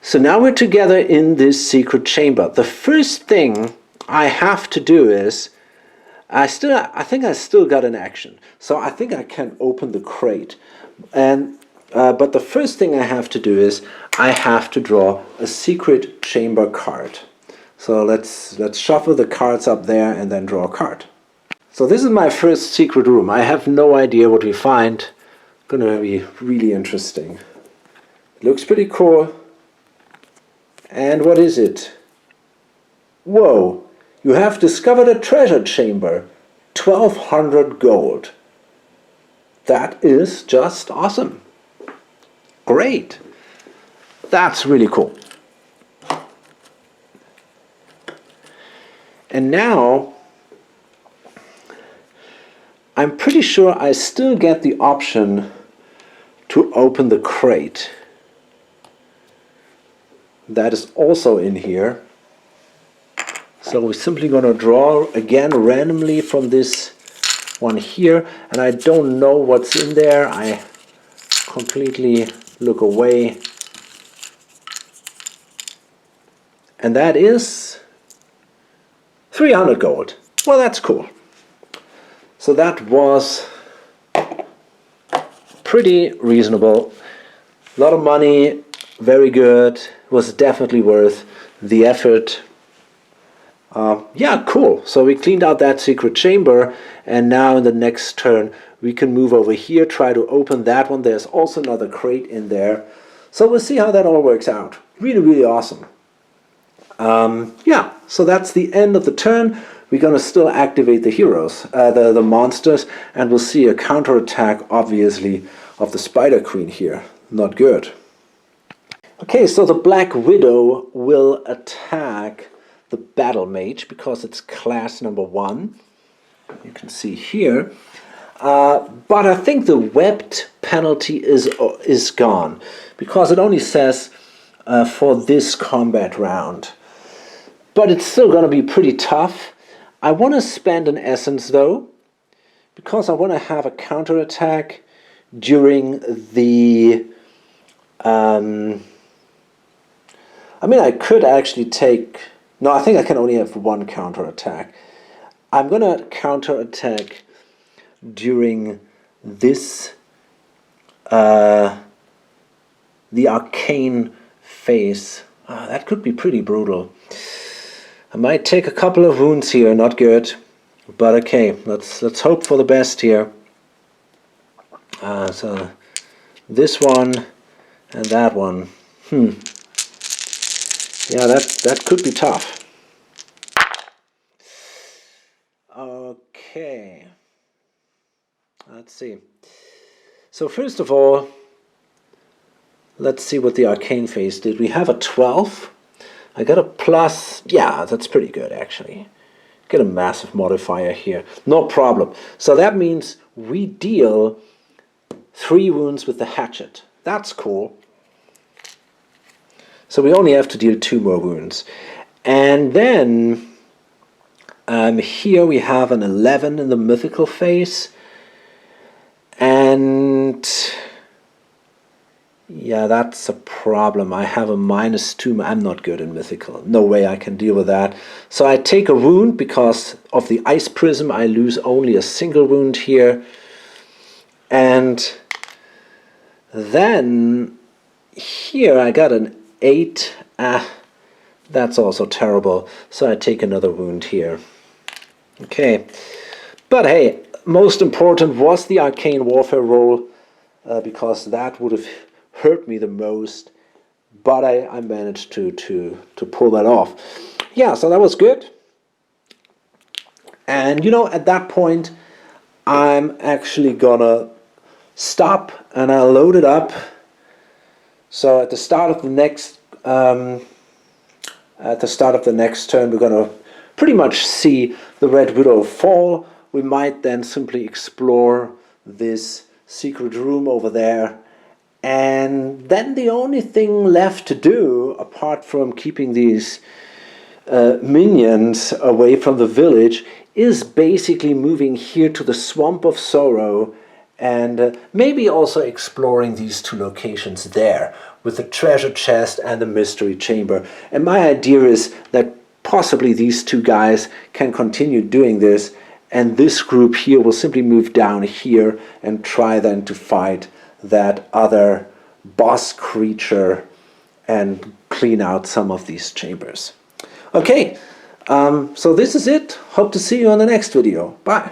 so now we're together in this secret chamber. The first thing I have to do is, I think I still got an action. So I think I can open the crate. And but the first thing I have to do is I have to draw a secret chamber card. So let's shuffle the cards up there and then draw a card. So this is my first secret room. I have no idea what we find. Gonna be really interesting. Looks pretty cool. And what is it? Whoa! You have discovered a treasure chamber. 1,200 gold. That is just awesome. Great. That's really cool. And now, I'm pretty sure I still get the option to open the crate. that is also in here. So we're simply going to draw again randomly from this one here, and I don't know what's in there. I completely look away. And that is 300 gold. Well, that's cool. So that was pretty reasonable. A lot of money, very good. Was definitely worth the effort. Yeah, cool. So we cleaned out that secret chamber, and now in the next turn we can move over here, try to open that one. There's also another crate in there. So we'll see how that all works out. Really, really awesome. Yeah, so that's the end of the turn. We're going to still activate the heroes, the monsters, and we'll see a counterattack, obviously, of the Spider Queen here. Not good. Okay, so the Black Widow will attack the Battle Mage because it's class number 1. You can see here. But I think the webbed penalty is gone because it only says for this combat round. But it's still going to be pretty tough. I want to spend an essence though, because I want to have a counterattack during the... I mean, I could actually take... No, I think I can only have one counterattack. I'm going to counterattack during this... the arcane phase. That could be pretty brutal. I might take a couple of wounds here, not good, but okay. Let's hope for the best here. So this one and that one. Yeah, that could be tough. Okay. Let's see. So first of all, let's see what the arcane phase did. We have a 12. I got a plus. Yeah, that's pretty good actually. Get a massive modifier here. No problem. So that means we deal 3 wounds with the hatchet. That's cool. So we only have to deal 2 more wounds. And then here we have an 11 in the mythical phase. And yeah, that's a problem. I have a -2. I'm not good in mythical. No way I can deal with that. So I take a wound because of the ice prism. I lose only a single wound here. And then here I got an 8. That's also terrible. So I take another wound here. Okay. But hey, most important was the arcane warfare roll because that would have hurt me the most, but I managed to pull that off. Yeah, so that was good. And you know, at that point I'm actually gonna stop and I'll load it up. So at the start of the next turn we're gonna pretty much see the Red Widow fall. We might then simply explore this secret room over there. And then the only thing left to do, apart from keeping these minions away from the village, is basically moving here to the Swamp of Sorrow and maybe also exploring these 2 locations there with the treasure chest and the mystery chamber. And my idea is that possibly these 2 guys can continue doing this, and this group here will simply move down here and try then to fight that other boss creature and clean out some of these chambers. Okay, so this is it. Hope to see you on the next video. Bye.